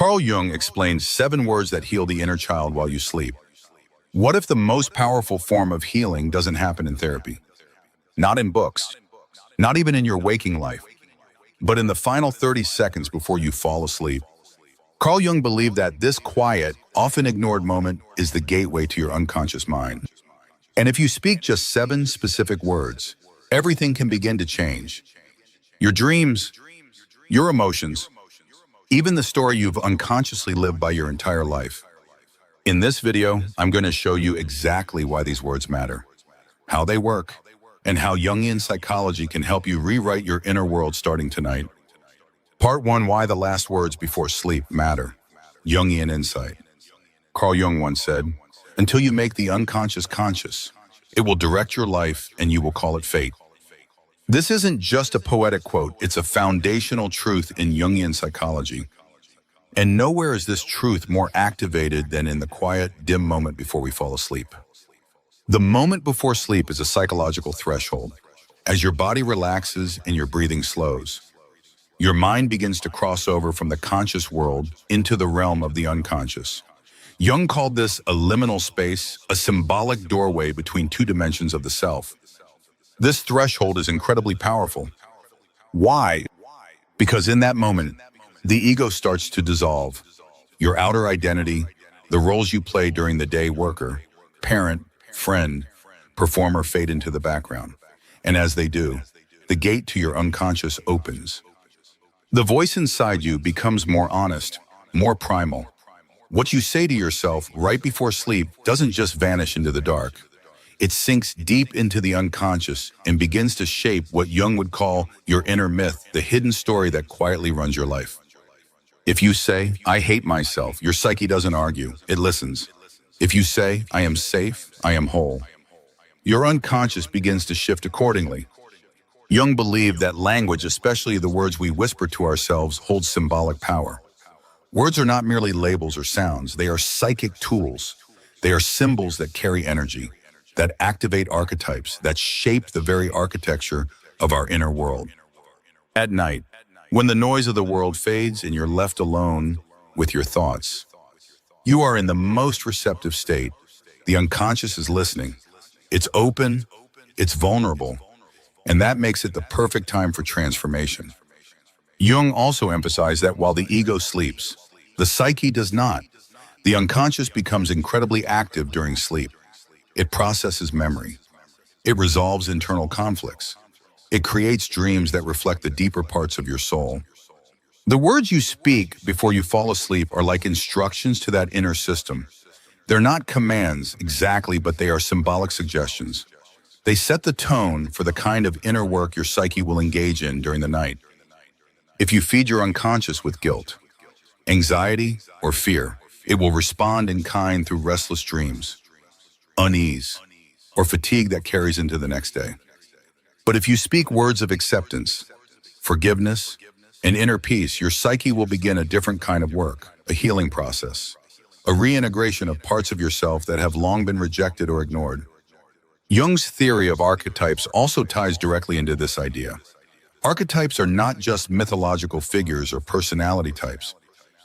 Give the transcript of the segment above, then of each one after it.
Carl Jung explained 7 words that heal the inner child while you sleep. What if the most powerful form of healing doesn't happen in therapy? Not in books, not even in your waking life, but in the final 30 seconds before you fall asleep. Carl Jung believed that this quiet, often ignored moment is the gateway to your unconscious mind. And if you speak just 7 specific words, everything can begin to change. Your dreams, your emotions, even the story you've unconsciously lived by your entire life. In this video, I'm going to show you exactly why these words matter, how they work, and how Jungian psychology can help you rewrite your inner world starting tonight. Part 1, Why the Last Words Before Sleep Matter. Jungian Insight. Carl Jung once said, "Until you make the unconscious conscious, it will direct your life and you will call it fate." This isn't just a poetic quote, it's a foundational truth in Jungian psychology. And nowhere is this truth more activated than in the quiet, dim moment before we fall asleep. The moment before sleep is a psychological threshold. As your body relaxes and your breathing slows, your mind begins to cross over from the conscious world into the realm of the unconscious. Jung called this a liminal space, a symbolic doorway between 2 dimensions of the self. This threshold is incredibly powerful. Why? Because in that moment, the ego starts to dissolve. Your outer identity, the roles you play during the day, worker, parent, friend, performer, fade into the background. And as they do, the gate to your unconscious opens. The voice inside you becomes more honest, more primal. What you say to yourself right before sleep doesn't just vanish into the dark. It sinks deep into the unconscious and begins to shape what Jung would call your inner myth, the hidden story that quietly runs your life. If you say, "I hate myself," your psyche doesn't argue, it listens. If you say, "I am safe, I am whole," your unconscious begins to shift accordingly. Jung believed that language, especially the words we whisper to ourselves, holds symbolic power. Words are not merely labels or sounds, they are psychic tools. They are symbols that carry energy, that activate archetypes, that shape the very architecture of our inner world. At night, when the noise of the world fades and you're left alone with your thoughts, you are in the most receptive state. The unconscious is listening. It's open, it's vulnerable, and that makes it the perfect time for transformation. Jung also emphasized that while the ego sleeps, the psyche does not. The unconscious becomes incredibly active during sleep. It processes memory. It resolves internal conflicts. It creates dreams that reflect the deeper parts of your soul. The words you speak before you fall asleep are like instructions to that inner system. They're not commands exactly, but they are symbolic suggestions. They set the tone for the kind of inner work your psyche will engage in during the night. If you feed your unconscious with guilt, anxiety, or fear, it will respond in kind through restless dreams, unease, or fatigue that carries into the next day. But if you speak words of acceptance, forgiveness, and inner peace, your psyche will begin a different kind of work, a healing process, a reintegration of parts of yourself that have long been rejected or ignored. Jung's theory of archetypes also ties directly into this idea. Archetypes are not just mythological figures or personality types.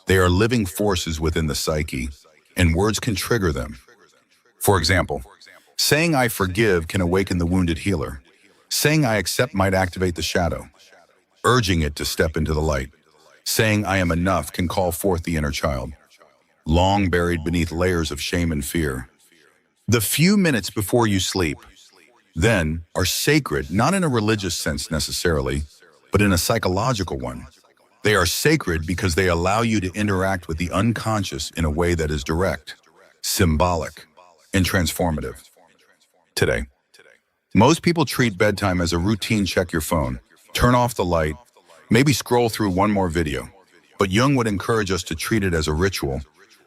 They are living forces within the psyche, and words can trigger them. For example, saying "I forgive" can awaken the wounded healer. Saying "I accept" might activate the shadow, urging it to step into the light. Saying "I am enough" can call forth the inner child, long buried beneath layers of shame and fear. The few minutes before you sleep, then, are sacred, not in a religious sense necessarily, but in a psychological one. They are sacred because they allow you to interact with the unconscious in a way that is direct, symbolic, and transformative. Today, most people treat bedtime as a routine: check your phone, turn off the light, maybe scroll through one more video. But Jung would encourage us to treat it as a ritual,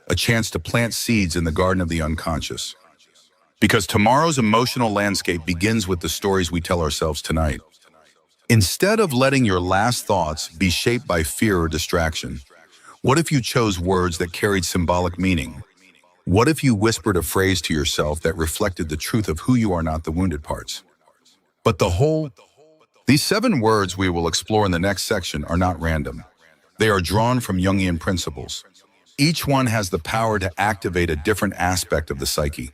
a chance to plant seeds in the garden of the unconscious. Because tomorrow's emotional landscape begins with the stories we tell ourselves tonight. Instead of letting your last thoughts be shaped by fear or distraction, what if you chose words that carried symbolic meaning? What if you whispered a phrase to yourself that reflected the truth of who you are, not the wounded parts, but the whole? These 7 words we will explore in the next section are not random. They are drawn from Jungian principles. Each one has the power to activate a different aspect of the psyche,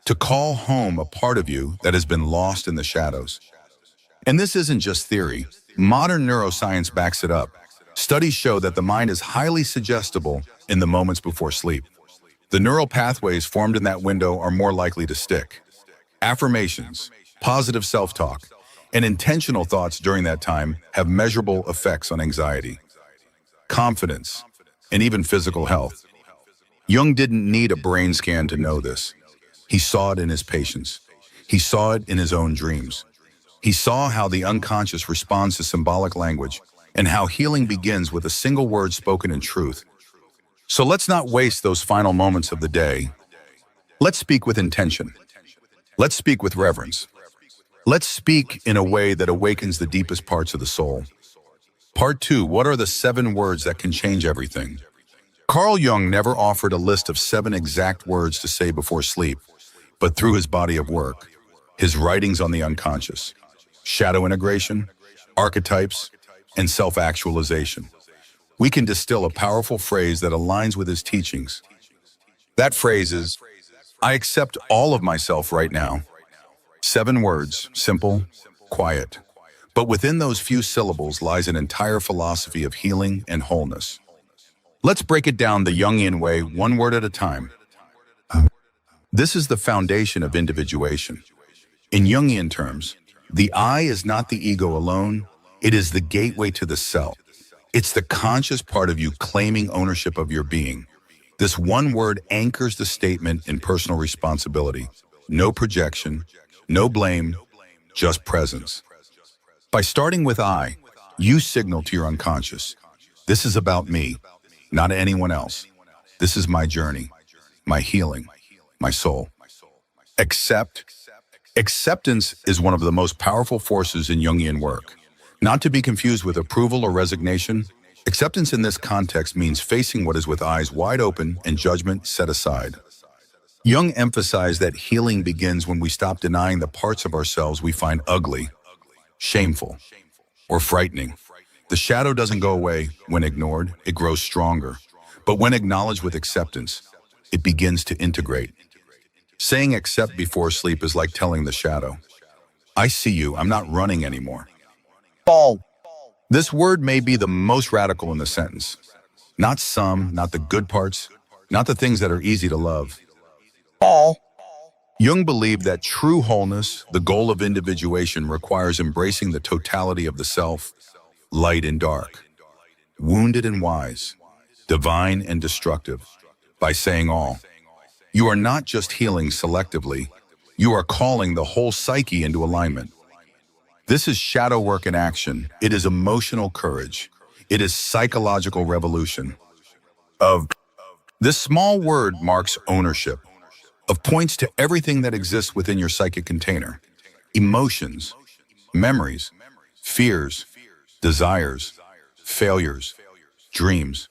to call home a part of you that has been lost in the shadows. And this isn't just theory. Modern neuroscience backs it up. Studies show that the mind is highly suggestible in the moments before sleep. The neural pathways formed in that window are more likely to stick. Affirmations, positive self-talk, and intentional thoughts during that time have measurable effects on anxiety, confidence, and even physical health. Jung didn't need a brain scan to know this. He saw it in his patients. He saw it in his own dreams. He saw how the unconscious responds to symbolic language and how healing begins with a single word spoken in truth. So let's not waste those final moments of the day. Let's speak with intention. Let's speak with reverence. Let's speak in a way that awakens the deepest parts of the soul. Part 2, what are the 7 words that can change everything? Carl Jung never offered a list of 7 exact words to say before sleep, but through his body of work, his writings on the unconscious, shadow integration, archetypes, and self-actualization, we can distill a powerful phrase that aligns with his teachings. That phrase is, I accept all of myself right now. 7 words, simple, quiet. But within those few syllables lies an entire philosophy of healing and wholeness. Let's break it down the Jungian way, one word at a time. This is the foundation of individuation. In Jungian terms, the I is not the ego alone, it is the gateway to the self. It's the conscious part of you claiming ownership of your being. This one word anchors the statement in personal responsibility. No projection, no blame, just presence. By starting with I, you signal to your unconscious, this is about me, not anyone else. This is my journey, my healing, my soul. Acceptance is one of the most powerful forces in Jungian work. Not to be confused with approval or resignation, acceptance in this context means facing what is with eyes wide open and judgment set aside. Jung emphasized that healing begins when we stop denying the parts of ourselves we find ugly, shameful, or frightening. The shadow doesn't go away when ignored, it grows stronger. But when acknowledged with acceptance, it begins to integrate. Saying accept before sleep is like telling the shadow, I see you, I'm not running anymore. This word may be the most radical in the sentence. Not some, not the good parts, not the things that are easy to love. Jung believed that true wholeness, the goal of individuation, requires embracing the totality of the self, light and dark, wounded and wise, divine and destructive. By saying all, you are not just healing selectively, you are calling the whole psyche into alignment. This is shadow work in action. It is emotional courage. It is psychological revolution. This small word marks ownership, points to everything that exists within your psychic container. Emotions, memories, fears, desires, failures, dreams,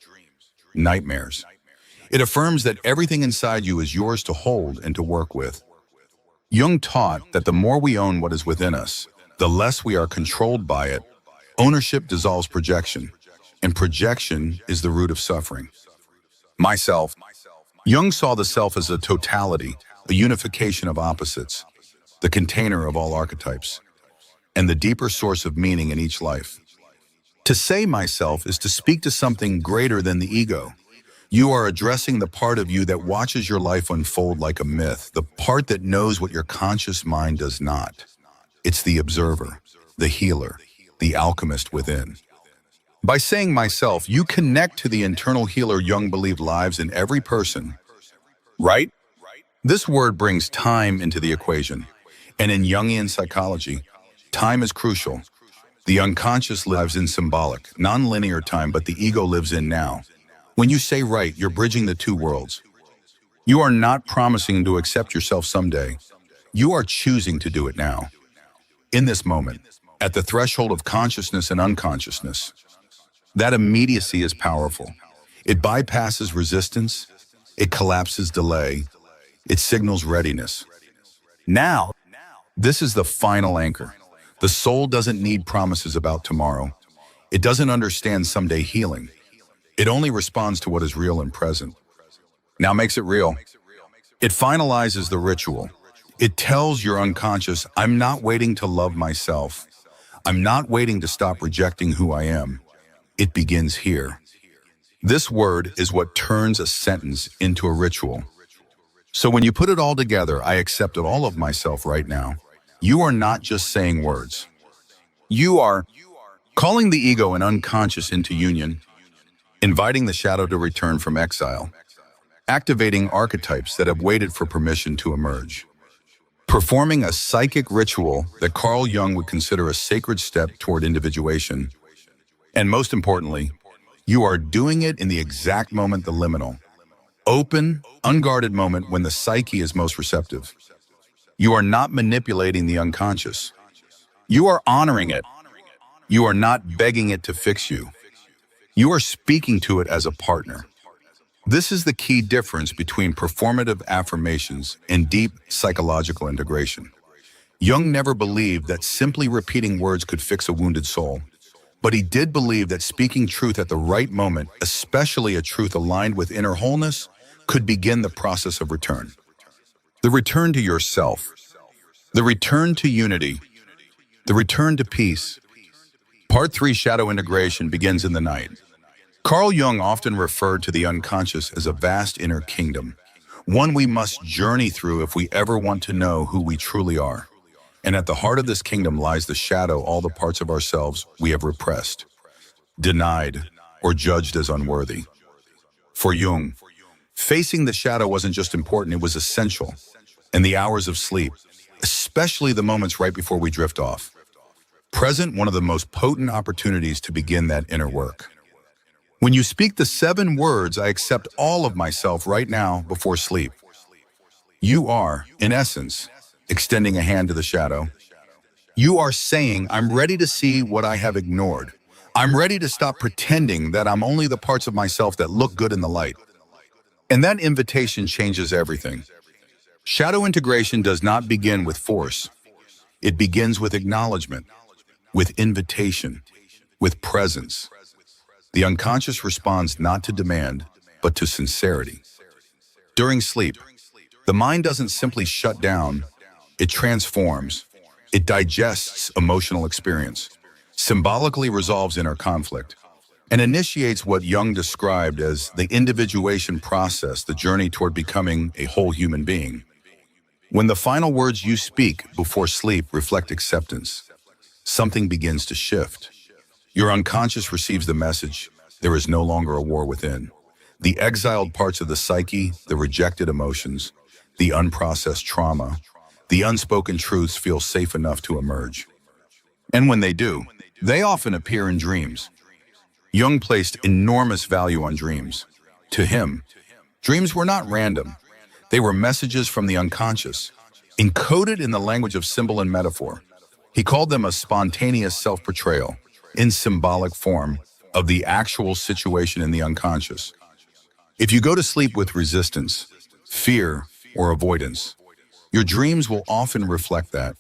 nightmares. It affirms that everything inside you is yours to hold and to work with. Jung taught that the more we own what is within us, the less we are controlled by it. Ownership dissolves projection, and projection is the root of suffering. Myself. Jung saw the self as a totality, a unification of opposites, the container of all archetypes, and the deeper source of meaning in each life. To say myself is to speak to something greater than the ego. You are addressing the part of you that watches your life unfold like a myth, the part that knows what your conscious mind does not. It's the observer, the healer, the alchemist within. By saying myself, you connect to the internal healer Jung believed lives in every person, right? This word brings time into the equation, and in Jungian psychology, time is crucial. The unconscious lives in symbolic, non-linear time, but the ego lives in now. When you say right, you're bridging the two worlds. You are not promising to accept yourself someday. You are choosing to do it now. In this moment, at the threshold of consciousness and unconsciousness. That immediacy is powerful. It bypasses resistance, it collapses delay, it signals readiness. Now, this is the final anchor. The soul doesn't need promises about tomorrow. It doesn't understand someday healing. It only responds to what is real and present. Now makes it real. It finalizes the ritual. It tells your unconscious, I'm not waiting to love myself. I'm not waiting to stop rejecting who I am. It begins here. This word is what turns a sentence into a ritual. So when you put it all together, I accept all of myself right now. You are not just saying words. You are calling the ego and unconscious into union, inviting the shadow to return from exile, activating archetypes that have waited for permission to emerge, performing a psychic ritual that Carl Jung would consider a sacred step toward individuation. And most importantly, you are doing it in the exact moment, the liminal, open, unguarded moment when the psyche is most receptive. You are not manipulating the unconscious. You are honoring it. You are not begging it to fix you. You are speaking to it as a partner. This is the key difference between performative affirmations and deep psychological integration. Jung never believed that simply repeating words could fix a wounded soul, but he did believe that speaking truth at the right moment, especially a truth aligned with inner wholeness, could begin the process of return. The return to yourself, the return to unity, the return to peace. Part 3, Shadow Integration, begins in the night. Carl Jung often referred to the unconscious as a vast inner kingdom, one we must journey through if we ever want to know who we truly are. And at the heart of this kingdom lies the shadow, all the parts of ourselves we have repressed, denied, or judged as unworthy. For Jung, facing the shadow wasn't just important, it was essential. In the hours of sleep, especially the moments right before we drift off, present one of the most potent opportunities to begin that inner work. When you speak the 7 words, I accept all of myself right now before sleep, you are, in essence, extending a hand to the shadow. You are saying, I'm ready to see what I have ignored. I'm ready to stop pretending that I'm only the parts of myself that look good in the light. And that invitation changes everything. Shadow integration does not begin with force. It begins with acknowledgement, with invitation, with presence. The unconscious responds not to demand, but to sincerity. During sleep, the mind doesn't simply shut down, it transforms. It digests emotional experience, symbolically resolves inner conflict, and initiates what Jung described as the individuation process, the journey toward becoming a whole human being. When the final words you speak before sleep reflect acceptance, something begins to shift. Your unconscious receives the message, there is no longer a war within. The exiled parts of the psyche, the rejected emotions, the unprocessed trauma, the unspoken truths feel safe enough to emerge. And when they do, they often appear in dreams. Jung placed enormous value on dreams. To him, dreams were not random. They were messages from the unconscious, encoded in the language of symbol and metaphor. He called them a spontaneous self-portrayal, in symbolic form, of the actual situation in the unconscious. If you go to sleep with resistance, fear, or avoidance, your dreams will often reflect that.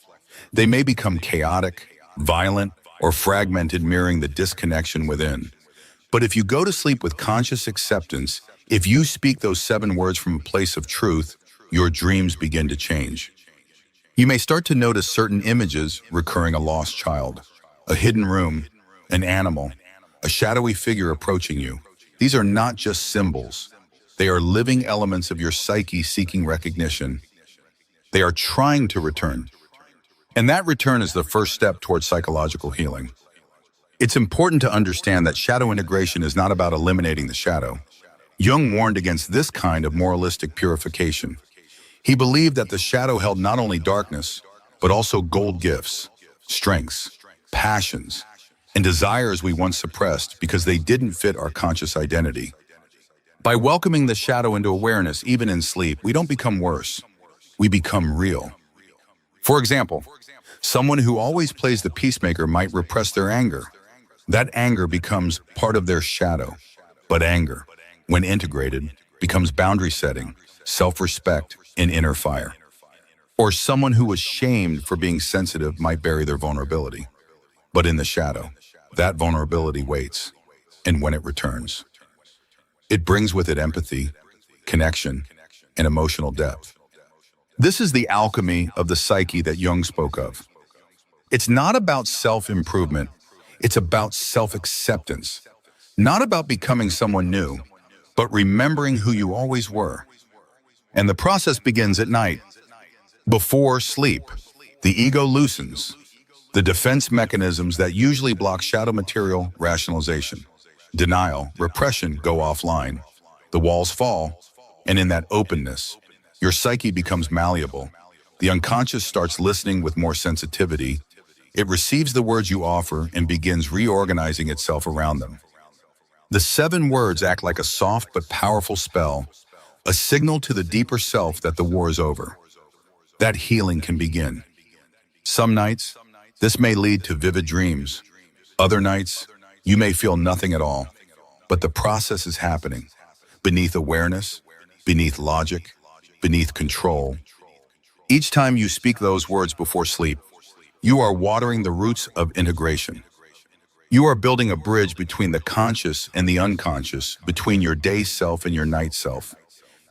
They may become chaotic, violent, or fragmented, mirroring the disconnection within. But if you go to sleep with conscious acceptance, if you speak those 7 words from a place of truth, your dreams begin to change. You may start to notice certain images recurring: a lost child, a hidden room, an animal, a shadowy figure approaching you. These are not just symbols. They are living elements of your psyche seeking recognition. They are trying to return. And that return is the first step towards psychological healing. It's important to understand that shadow integration is not about eliminating the shadow. Jung warned against this kind of moralistic purification. He believed that the shadow held not only darkness, but also gold gifts, strengths, passions, and desires we once suppressed because they didn't fit our conscious identity. By welcoming the shadow into awareness, even in sleep, we don't become worse. We become real. For example, someone who always plays the peacemaker might repress their anger. That anger becomes part of their shadow. But anger, when integrated, becomes boundary setting, self-respect, and inner fire. Or someone who was shamed for being sensitive might bury their vulnerability. But in the shadow, that vulnerability waits. And when it returns, It brings with it empathy, connection, and emotional depth. This is the alchemy of the psyche that Jung spoke of. It's not about self-improvement, it's about self-acceptance. Not about becoming someone new, but remembering who you always were. And the process begins at night. Before sleep, the ego loosens. The defense mechanisms that usually block shadow material rationalization, denial, repression go offline. The walls fall, and in that openness, your psyche becomes malleable. The unconscious starts listening with more sensitivity. It receives the words you offer and begins reorganizing itself around them. The 7 words act like a soft but powerful spell, a signal to the deeper self that the war is over, that healing can begin. Some nights, this may lead to vivid dreams. Other nights, you may feel nothing at all, but the process is happening beneath awareness, beneath logic, beneath control. Each time you speak those words before sleep, you are watering the roots of integration. You are building a bridge between the conscious and the unconscious, between your day self and your night self.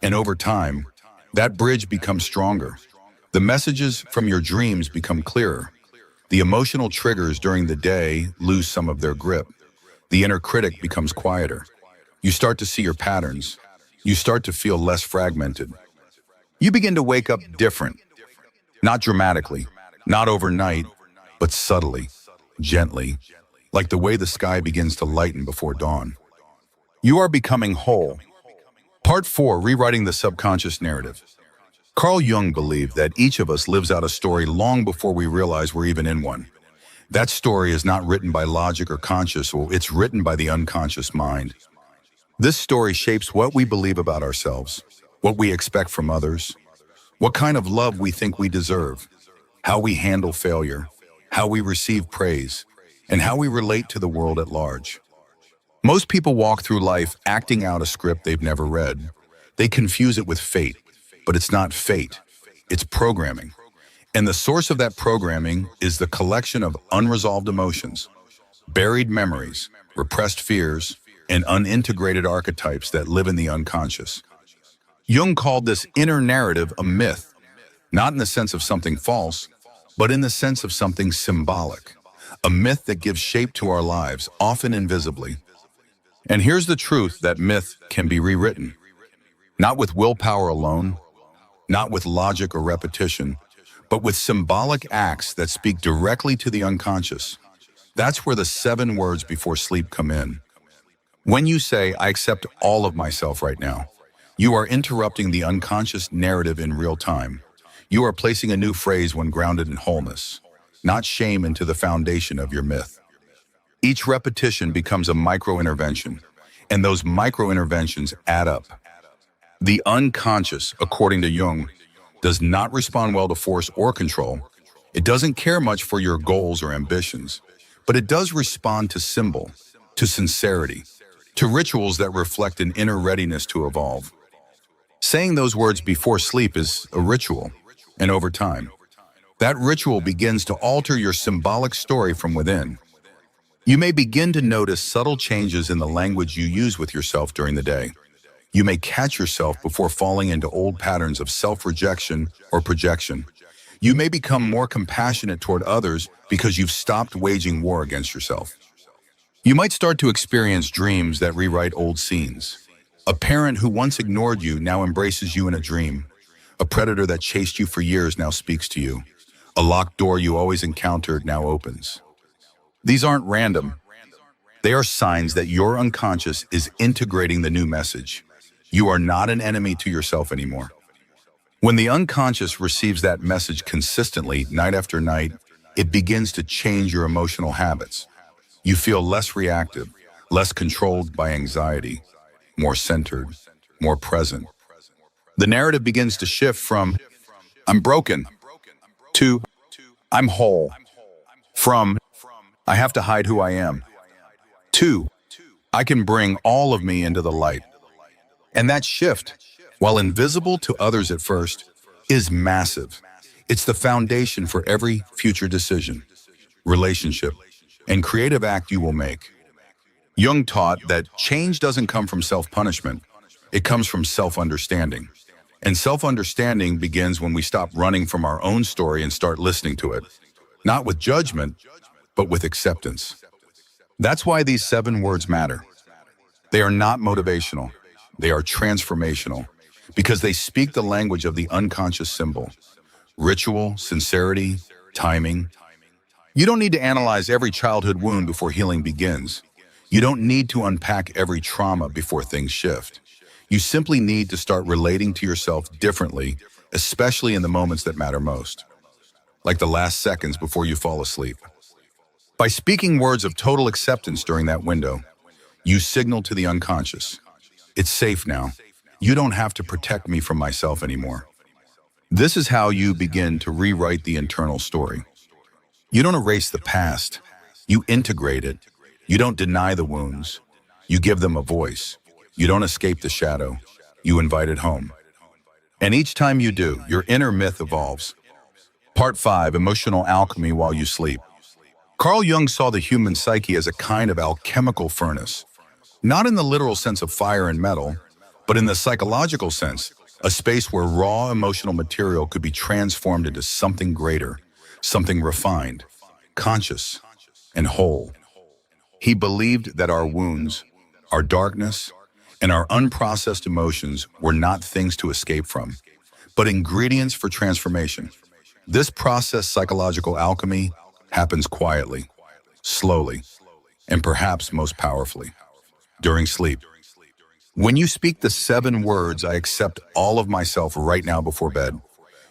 And over time, that bridge becomes stronger. The messages from your dreams become clearer. The emotional triggers during the day lose some of their grip. The inner critic becomes quieter. You start to see your patterns. You start to feel less fragmented. You begin to wake up different. Not dramatically, not overnight, but subtly, gently, like the way the sky begins to lighten before dawn. You are becoming whole. Part 4, Rewriting the Subconscious Narrative. Carl Jung believed that each of us lives out a story long before we realize we're even in one. That story is not written by logic or conscious, it's written by the unconscious mind. This story shapes what we believe about ourselves, what we expect from others, what kind of love we think we deserve, how we handle failure, how we receive praise, and how we relate to the world at large. Most people walk through life acting out a script they've never read. They confuse it with fate, but it's not fate, it's programming. And the source of that programming is the collection of unresolved emotions, buried memories, repressed fears, and unintegrated archetypes that live in the unconscious. Jung called this inner narrative a myth, not in the sense of something false, but in the sense of something symbolic, a myth that gives shape to our lives, often invisibly. And here's the truth: that myth can be rewritten, not with willpower alone, not with logic or repetition, but with symbolic acts that speak directly to the unconscious. That's where the 7 words before sleep come in. When you say, "I accept all of myself right now," you are interrupting the unconscious narrative in real time. You are placing a new phrase when grounded in wholeness, not shame, into the foundation of your myth. Each repetition becomes a micro-intervention, and those micro-interventions add up. The unconscious, according to Jung, does not respond well to force or control. It doesn't care much for your goals or ambitions, but it does respond to symbol, to sincerity, to rituals that reflect an inner readiness to evolve. Saying those words before sleep is a ritual, and over time, that ritual begins to alter your symbolic story from within. You may begin to notice subtle changes in the language you use with yourself during the day. You may catch yourself before falling into old patterns of self-rejection or projection. You may become more compassionate toward others because you've stopped waging war against yourself. You might start to experience dreams that rewrite old scenes. A parent who once ignored you now embraces you in a dream. A predator that chased you for years now speaks to you. A locked door you always encountered now opens. These aren't random. They are signs that your unconscious is integrating the new message. You are not an enemy to yourself anymore. When the unconscious receives that message consistently, night after night, it begins to change your emotional habits. You feel less reactive, less controlled by anxiety, more centered, more present. The narrative begins to shift from "I'm broken" to "I'm whole," from "I have to hide who I am" to "I can bring all of me into the light." And that shift, while invisible to others at first, is massive. It's the foundation for every future decision, relationship, and creative act you will make. Jung taught that change doesn't come from self-punishment. It comes from self-understanding. And self-understanding begins when we stop running from our own story and start listening to it. Not with judgment, but with acceptance. That's why these 7 words matter. They are not motivational. They are transformational because they speak the language of the unconscious symbol. Ritual, sincerity, timing. You don't need to analyze every childhood wound before healing begins. You don't need to unpack every trauma before things shift. You simply need to start relating to yourself differently, especially in the moments that matter most, like the last seconds before you fall asleep. By speaking words of total acceptance during that window, you signal to the unconscious, it's safe now. You don't have to protect me from myself anymore. This is how you begin to rewrite the internal story. You don't erase the past. You integrate it. You don't deny the wounds. You give them a voice. You don't escape the shadow. You invite it home. And each time you do, your inner myth evolves. Part 5, Emotional Alchemy While You Sleep. Carl Jung saw the human psyche as a kind of alchemical furnace. Not in the literal sense of fire and metal, but in the psychological sense, a space where raw emotional material could be transformed into something greater, something refined, conscious, and whole. He believed that our wounds, our darkness, and our unprocessed emotions were not things to escape from, but ingredients for transformation. This process, psychological alchemy, happens quietly, slowly, and perhaps most powerfully, during sleep. When you speak the 7 words, I accept all of myself right now before bed,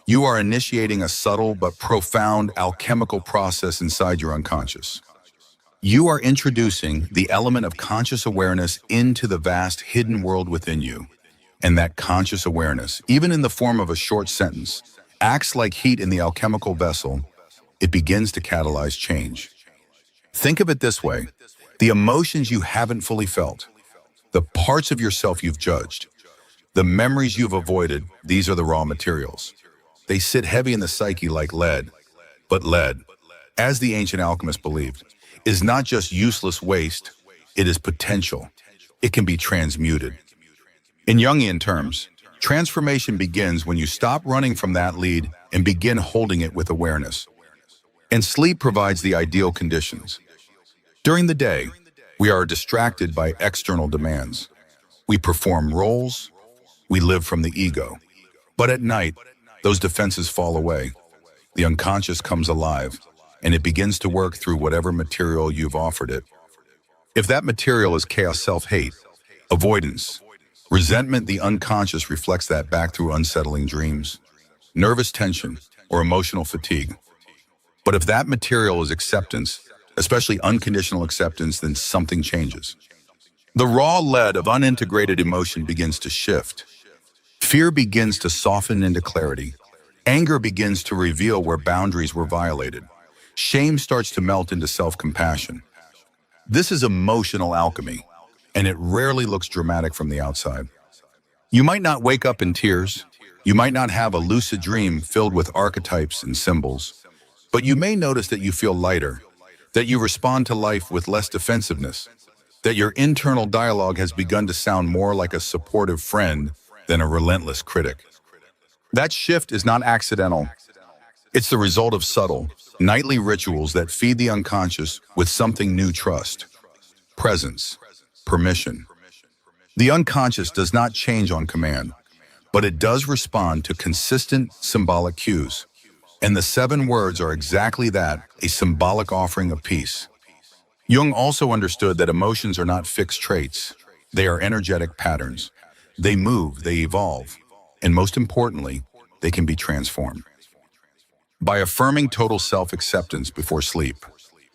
you are initiating a subtle but profound alchemical process inside your unconscious. You are introducing the element of conscious awareness into the vast hidden world within you. And that conscious awareness, even in the form of a short sentence, acts like heat in the alchemical vessel. It begins to catalyze change. Think of it this way. The emotions you haven't fully felt, the parts of yourself you've judged, the memories you've avoided, these are the raw materials. They sit heavy in the psyche like lead. But lead, as the ancient alchemists believed, is not just useless waste, it is potential. It can be transmuted. In Jungian terms, transformation begins when you stop running from that lead and begin holding it with awareness. And sleep provides the ideal conditions. During the day, we are distracted by external demands. We perform roles, we live from the ego. But at night, those defenses fall away. The unconscious comes alive, and it begins to work through whatever material you've offered it. If that material is chaos, self-hate, avoidance, resentment, the unconscious reflects that back through unsettling dreams, nervous tension, or emotional fatigue. But if that material is acceptance, especially unconditional acceptance, then something changes. The raw lead of unintegrated emotion begins to shift. Fear begins to soften into clarity. Anger begins to reveal where boundaries were violated. Shame starts to melt into self-compassion. This is emotional alchemy, and it rarely looks dramatic from the outside. You might not wake up in tears. You might not have a lucid dream filled with archetypes and symbols. But you may notice that you feel lighter, that you respond to life with less defensiveness, that your internal dialogue has begun to sound more like a supportive friend than a relentless critic. That shift is not accidental. It's the result of subtle, nightly rituals that feed the unconscious with something new: trust, presence, permission. The unconscious does not change on command, but it does respond to consistent symbolic cues. And the 7 words are exactly that, a symbolic offering of peace. Jung also understood that emotions are not fixed traits. They are energetic patterns. They move, they evolve, and most importantly, they can be transformed. By affirming total self-acceptance before sleep,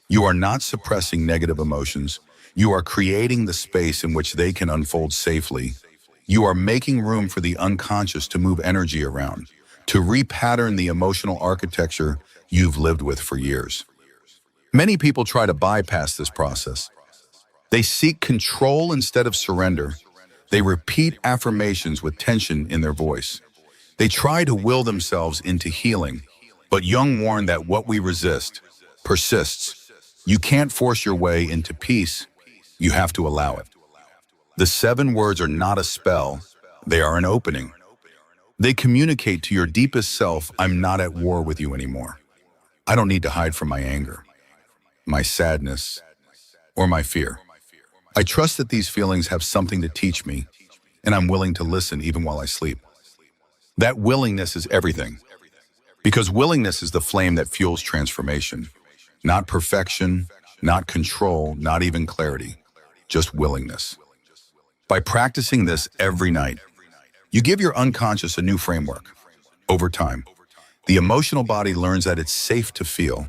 you are not suppressing negative emotions. You are creating the space in which they can unfold safely. You are making room for the unconscious to move energy around, to repattern the emotional architecture you've lived with for years. Many people try to bypass this process. They seek control instead of surrender. They repeat affirmations with tension in their voice. They try to will themselves into healing, but Jung warned that what we resist persists. You can't force your way into peace. You have to allow it. The 7 words are not a spell. They are an opening. They communicate to your deepest self, I'm not at war with you anymore. I don't need to hide from my anger, my sadness, or my fear. I trust that these feelings have something to teach me, and I'm willing to listen even while I sleep. That willingness is everything, because willingness is the flame that fuels transformation. Not perfection, not control, not even clarity, just willingness. By practicing this every night, you give your unconscious a new framework. Over time, the emotional body learns that it's safe to feel,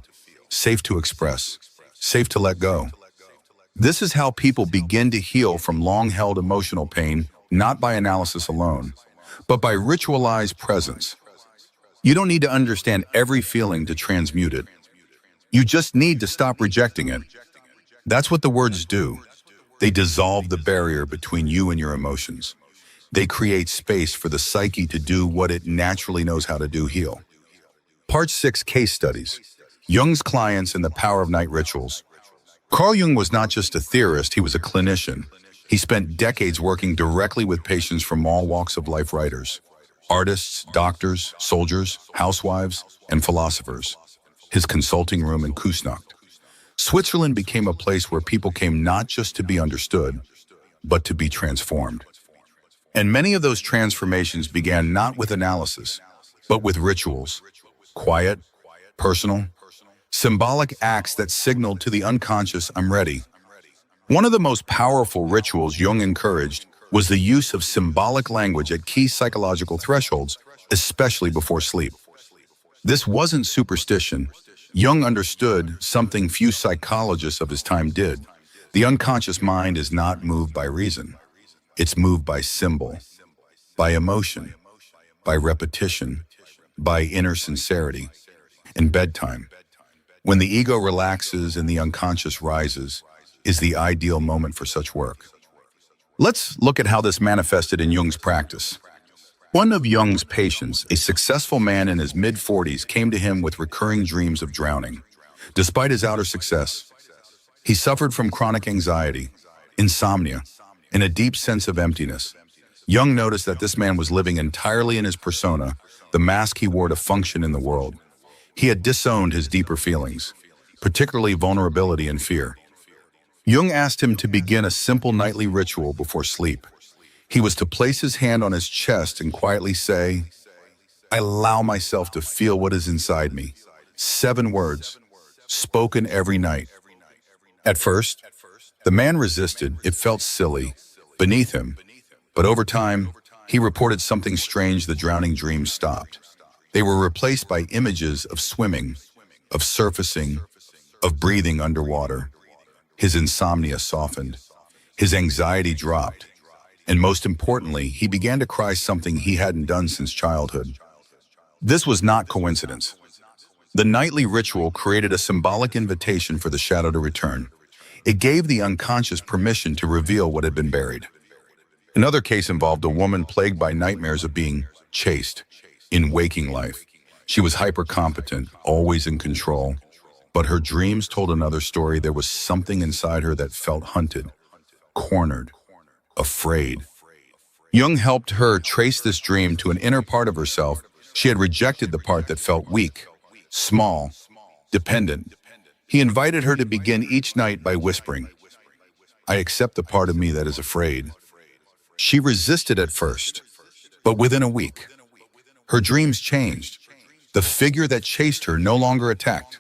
safe to express, safe to let go. This is how people begin to heal from long-held emotional pain, not by analysis alone, but by ritualized presence. You don't need to understand every feeling to transmute it. You just need to stop rejecting it. That's what the words do. They dissolve the barrier between you and your emotions. They create space for the psyche to do what it naturally knows how to do, heal. Part 6, Case Studies. Jung's clients and the power of night rituals. Carl Jung was not just a theorist, he was a clinician. He spent decades working directly with patients from all walks of life: writers, artists, doctors, soldiers, housewives, and philosophers. His consulting room in Kusnacht, Switzerland, became a place where people came not just to be understood, but to be transformed. And many of those transformations began not with analysis, but with rituals, quiet, personal, symbolic acts that signaled to the unconscious, I'm ready. One of the most powerful rituals Jung encouraged was the use of symbolic language at key psychological thresholds, especially before sleep. This wasn't superstition. Jung understood something few psychologists of his time did. The unconscious mind is not moved by reason. It's moved by symbol, by emotion, by repetition, by inner sincerity. In bedtime, when the ego relaxes and the unconscious rises, is the ideal moment for such work. Let's look at how this manifested in Jung's practice. One of Jung's patients, a successful man in his mid-40s, came to him with recurring dreams of drowning. Despite his outer success, he suffered from chronic anxiety, insomnia, and a deep sense of emptiness. Jung noticed that this man was living entirely in his persona, the mask he wore to function in the world. He had disowned his deeper feelings, particularly vulnerability and fear. Jung asked him to begin a simple nightly ritual before sleep. He was to place his hand on his chest and quietly say, I allow myself to feel what is inside me. 7 words, spoken every night. At first, the man resisted. It felt silly, beneath him. But over time, he reported something strange. The drowning dreams stopped. They were replaced by images of swimming, of surfacing, of breathing underwater. His insomnia softened. His anxiety dropped. And most importantly, he began to cry, something he hadn't done since childhood. This was not coincidence. The nightly ritual created a symbolic invitation for the shadow to return. It gave the unconscious permission to reveal what had been buried. Another case involved a woman plagued by nightmares of being chased in waking life. She was hyper-competent, always in control, but her dreams told another story. There was something inside her that felt hunted, cornered, afraid. Jung helped her trace this dream to an inner part of herself. She had rejected the part that felt weak, small, dependent. He invited her to begin each night by whispering, I accept the part of me that is afraid. She resisted at first, but within a week, her dreams changed. The figure that chased her no longer attacked.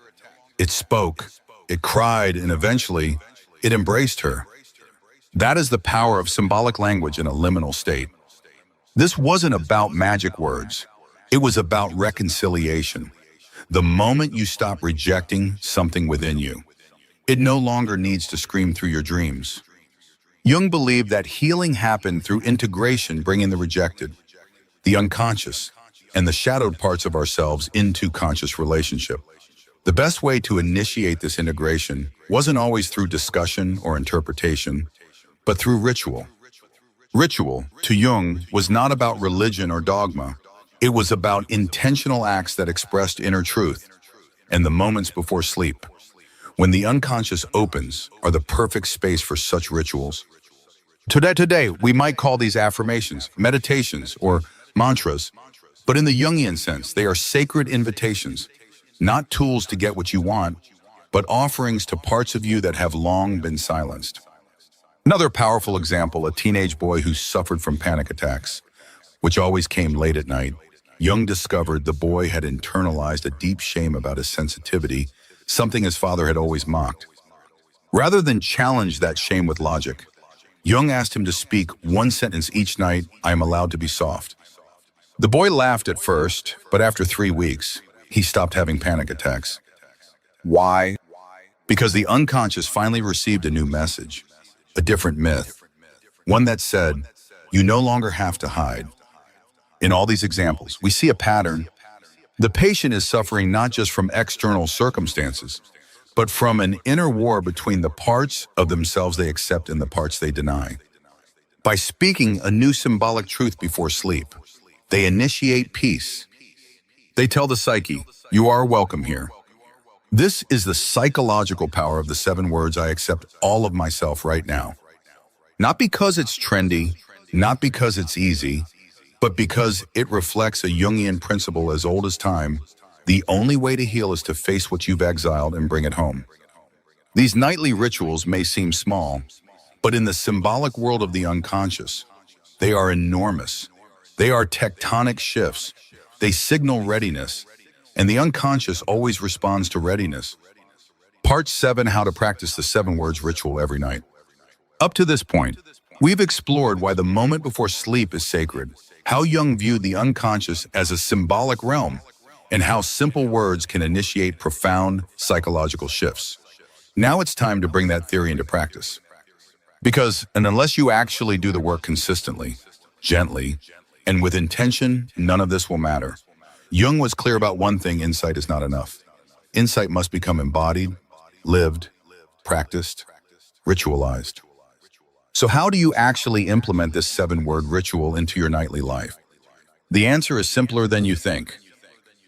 It spoke, it cried, and eventually, it embraced her. That is the power of symbolic language in a liminal state. This wasn't about magic words. It was about reconciliation. The moment you stop rejecting something within you, it no longer needs to scream through your dreams. Jung believed that healing happened through integration, bringing the rejected, the unconscious, and the shadowed parts of ourselves into conscious relationship. The best way to initiate this integration wasn't always through discussion or interpretation, but through ritual. Ritual, to Jung, was not about religion or dogma. It was about intentional acts that expressed inner truth. And the moments before sleep when the unconscious opens, are the perfect space for such rituals. Today, we might call these affirmations, meditations, or mantras, but in the Jungian sense, they are sacred invitations, not tools to get what you want, but offerings to parts of you that have long been silenced. Another powerful example, a teenage boy who suffered from panic attacks, which always came late at night. Jung discovered the boy had internalized a deep shame about his sensitivity, something his father had always mocked. Rather than challenge that shame with logic, Jung asked him to speak one sentence each night, "I am allowed to be soft." The boy laughed at first, but after 3 weeks, he stopped having panic attacks. Why? Because the unconscious finally received a new message, a different myth, one that said, you no longer have to hide. In all these examples, we see a pattern. The patient is suffering not just from external circumstances, but from an inner war between the parts of themselves they accept and the parts they deny. By speaking a new symbolic truth before sleep, they initiate peace. They tell the psyche, you are welcome here. This is the psychological power of the 7 words, I accept all of myself right now. Not because it's trendy, not because it's easy, but because it reflects a Jungian principle as old as time. The only way to heal is to face what you've exiled and bring it home. These nightly rituals may seem small, but in the symbolic world of the unconscious, they are enormous. They are tectonic shifts. They signal readiness, and the unconscious always responds to readiness. Part 7, how to practice the 7 words ritual every night. Up to this point, we've explored why the moment before sleep is sacred, how Jung viewed the unconscious as a symbolic realm, and how simple words can initiate profound psychological shifts. Now it's time to bring that theory into practice. Because, unless you actually do the work consistently, gently, and with intention, none of this will matter. Jung was clear about one thing: insight is not enough. Insight must become embodied, lived, practiced, ritualized. So how do you actually implement this 7-word ritual into your nightly life? The answer is simpler than you think.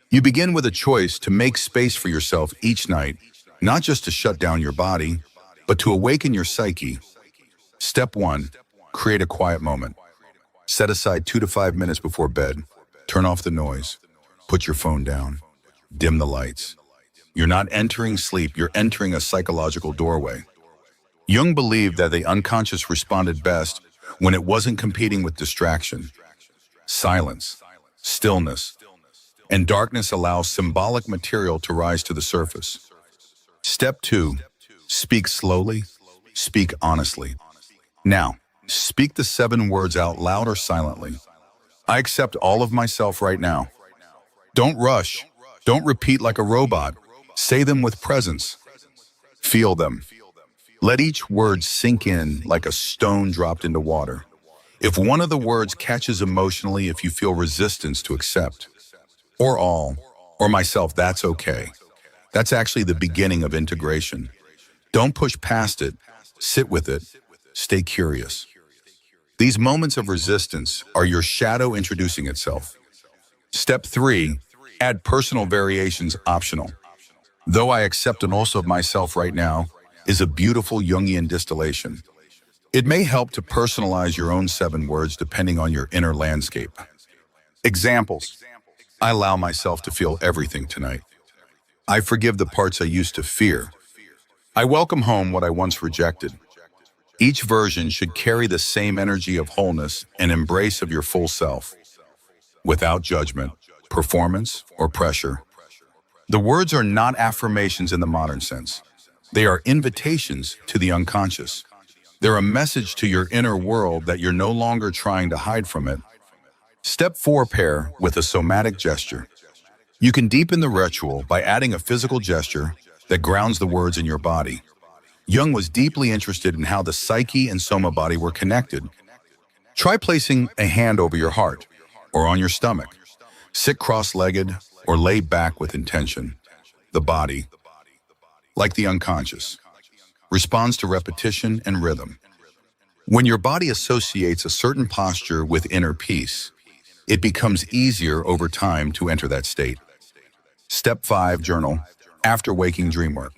You begin with a choice to make space for yourself each night, not just to shut down your body, but to awaken your psyche. Step 1, create a quiet moment. Set aside 2 to 5 minutes before bed. Turn off the noise. Put your phone down. Dim the lights. You're not entering sleep, you're entering a psychological doorway. Jung believed that the unconscious responded best when it wasn't competing with distraction. Silence, stillness, and darkness allow symbolic material to rise to the surface. Step 2, speak slowly, speak honestly. Now, speak the 7 words out loud or silently. I accept all of myself right now. Don't rush. Don't repeat like a robot. Say them with presence. Feel them. Let each word sink in like a stone dropped into water. If one of the words catches emotionally, if you feel resistance to accept, or all, or myself, that's okay. That's actually the beginning of integration. Don't push past it. Sit with it. Stay curious. These moments of resistance are your shadow introducing itself. Step 3, add personal variations optional. Though I accept an also of myself right now is a beautiful Jungian distillation. It may help to personalize your own 7 words depending on your inner landscape. Examples. I allow myself to feel everything tonight. I forgive the parts I used to fear. I welcome home what I once rejected. Each version should carry the same energy of wholeness and embrace of your full self, without judgment, performance, or pressure. The words are not affirmations in the modern sense. They are invitations to the unconscious. They're a message to your inner world that you're no longer trying to hide from it. Step 4, pair with a somatic gesture. You can deepen the ritual by adding a physical gesture that grounds the words in your body. Jung was deeply interested in how the psyche and soma body were connected. Try placing a hand over your heart or on your stomach. Sit cross-legged or lay back with intention. The body, like the unconscious, responds to repetition and rhythm. When your body associates a certain posture with inner peace, it becomes easier over time to enter that state. Step 5, journal, after waking dream work.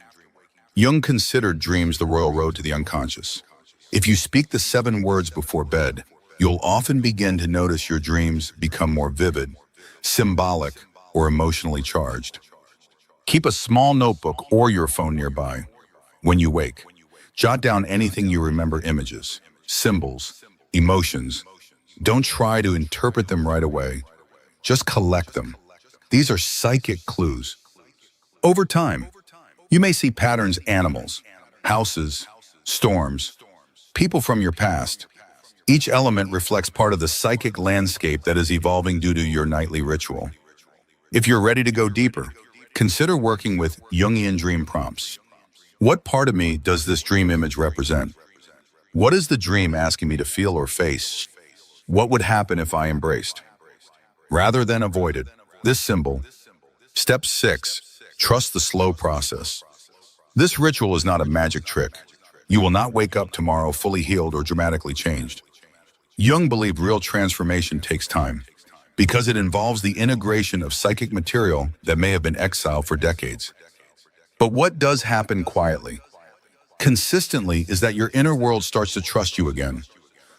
Jung considered dreams the royal road to the unconscious. If you speak the 7 words before bed, you'll often begin to notice your dreams become more vivid, symbolic, or emotionally charged. Keep a small notebook or your phone nearby. When you wake, jot down anything you remember: images, symbols, emotions. Don't try to interpret them right away. Just collect them. These are psychic clues. Over time, you may see patterns: animals, houses, storms, people from your past. Each element reflects part of the psychic landscape that is evolving due to your nightly ritual. If you're ready to go deeper, consider working with Jungian dream prompts. What part of me does this dream image represent? What is the dream asking me to feel or face? What would happen if I embraced, rather than avoided, this symbol? Step 6. Trust the slow process. This ritual is not a magic trick. You will not wake up tomorrow fully healed or dramatically changed. Jung believed real transformation takes time because it involves the integration of psychic material that may have been exiled for decades. But what does happen quietly, consistently, is that your inner world starts to trust you again.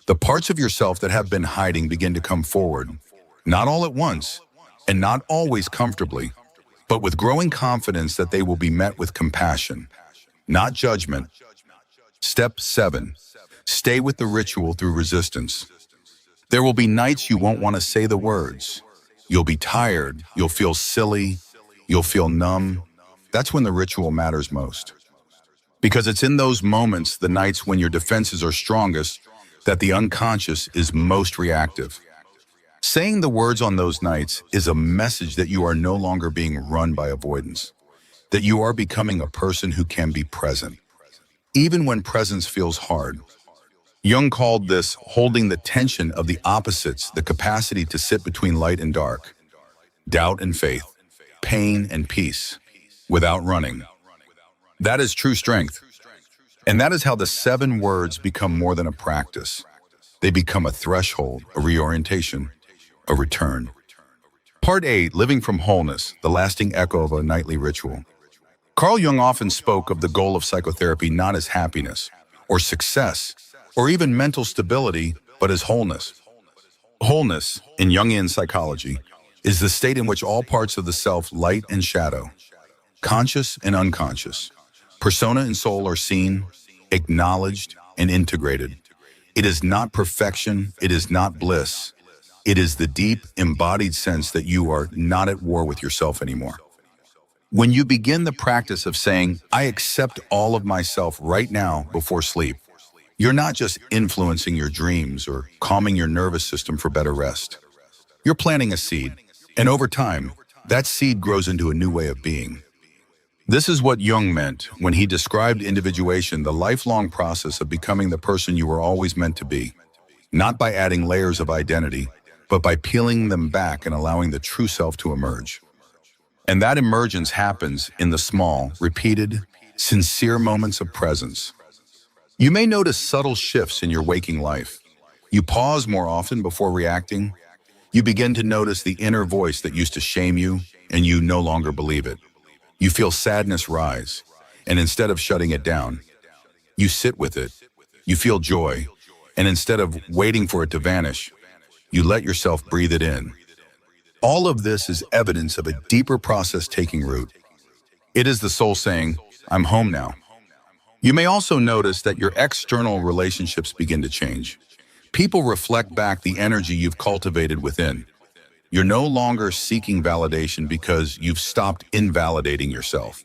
The parts of yourself that have been hiding begin to come forward, not all at once, and not always comfortably, but with growing confidence that they will be met with compassion, not judgment. Step 7. Stay with the ritual through resistance. There will be nights you won't want to say the words. You'll be tired, you'll feel silly, you'll feel numb. That's when the ritual matters most. Because it's in those moments, the nights when your defenses are strongest, that the unconscious is most reactive. Saying the words on those nights is a message that you are no longer being run by avoidance, that you are becoming a person who can be present, even when presence feels hard. Jung called this holding the tension of the opposites, the capacity to sit between light and dark, doubt and faith, pain and peace, without running. That is true strength. And that is how the 7 words become more than a practice. They become a threshold, a reorientation, a return. Part 8, Living from Wholeness, the lasting echo of a nightly ritual. Carl Jung often spoke of the goal of psychotherapy not as happiness or success or even mental stability, but as wholeness. Wholeness, in Jungian psychology, is the state in which all parts of the self, light and shadow, conscious and unconscious, persona and soul, are seen, acknowledged, and integrated. It is not perfection, it is not bliss. It is the deep, embodied sense that you are not at war with yourself anymore. When you begin the practice of saying, "I accept all of myself right now," before sleep, you're not just influencing your dreams or calming your nervous system for better rest. You're planting a seed, and over time, that seed grows into a new way of being. This is what Jung meant when he described individuation, the lifelong process of becoming the person you were always meant to be, not by adding layers of identity, but by peeling them back and allowing the true self to emerge. And that emergence happens in the small, repeated, sincere moments of presence. You may notice subtle shifts in your waking life. You pause more often before reacting. You begin to notice the inner voice that used to shame you, and you no longer believe it. You feel sadness rise, and instead of shutting it down, you sit with it. You feel joy, and instead of waiting for it to vanish, you let yourself breathe it in. All of this is evidence of a deeper process taking root. It is the soul saying, "I'm home now." You may also notice that your external relationships begin to change. People reflect back the energy you've cultivated within. You're no longer seeking validation because you've stopped invalidating yourself.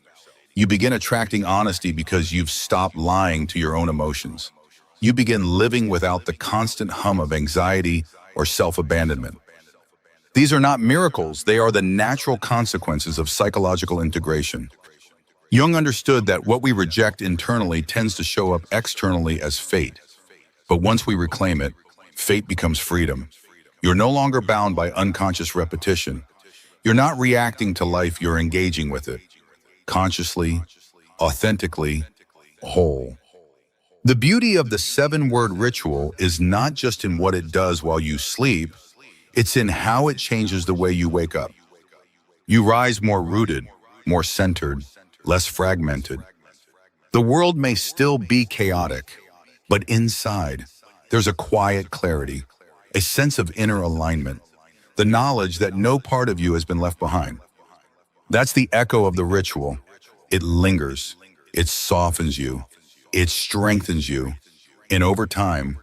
You begin attracting honesty because you've stopped lying to your own emotions. You begin living without the constant hum of anxiety or self-abandonment. These are not miracles, they are the natural consequences of psychological integration. Jung understood that what we reject internally tends to show up externally as fate. But once we reclaim it, fate becomes freedom. You're no longer bound by unconscious repetition. You're not reacting to life, you're engaging with it. Consciously, authentically, whole. The beauty of the 7-word ritual is not just in what it does while you sleep, it's in how it changes the way you wake up. You rise more rooted, more centered, less fragmented. The world may still be chaotic, but inside, there's a quiet clarity, a sense of inner alignment, the knowledge that no part of you has been left behind. That's the echo of the ritual. It lingers, it softens you, it strengthens you, and over time,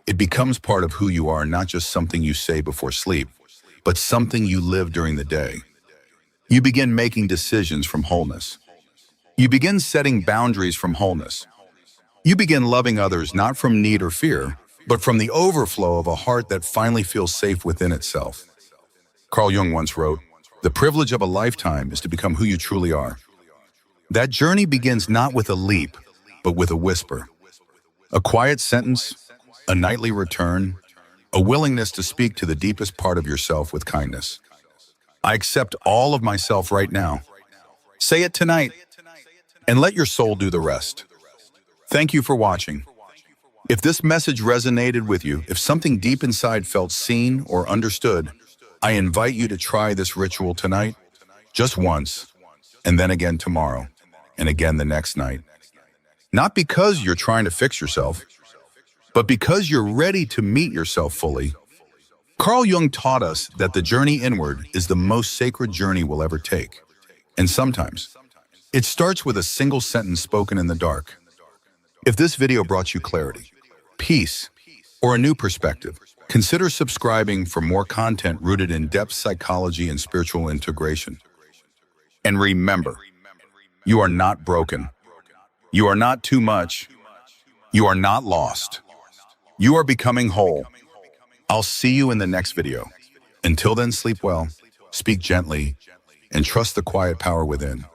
it becomes part of who you are, not just something you say before sleep, but something you live during the day. You begin making decisions from wholeness. You begin setting boundaries from wholeness. You begin loving others not from need or fear, but from the overflow of a heart that finally feels safe within itself. Carl Jung once wrote, "The privilege of a lifetime is to become who you truly are." That journey begins not with a leap, but with a whisper. A quiet sentence, a nightly return, a willingness to speak to the deepest part of yourself with kindness. I accept all of myself right now. Say it tonight, and let your soul do the rest. Thank you for watching. If this message resonated with you, if something deep inside felt seen or understood, I invite you to try this ritual tonight, just once, and then again tomorrow, and again the next night. Not because you're trying to fix yourself, but because you're ready to meet yourself fully. Carl Jung taught us that the journey inward is the most sacred journey we'll ever take. And sometimes, it starts with a single sentence spoken in the dark. If this video brought you clarity, peace, or a new perspective, consider subscribing for more content rooted in depth psychology and spiritual integration. And remember, you are not broken. You are not too much. You are not lost. You are becoming whole. I'll see you in the next video. Until then, sleep well, speak gently, and trust the quiet power within.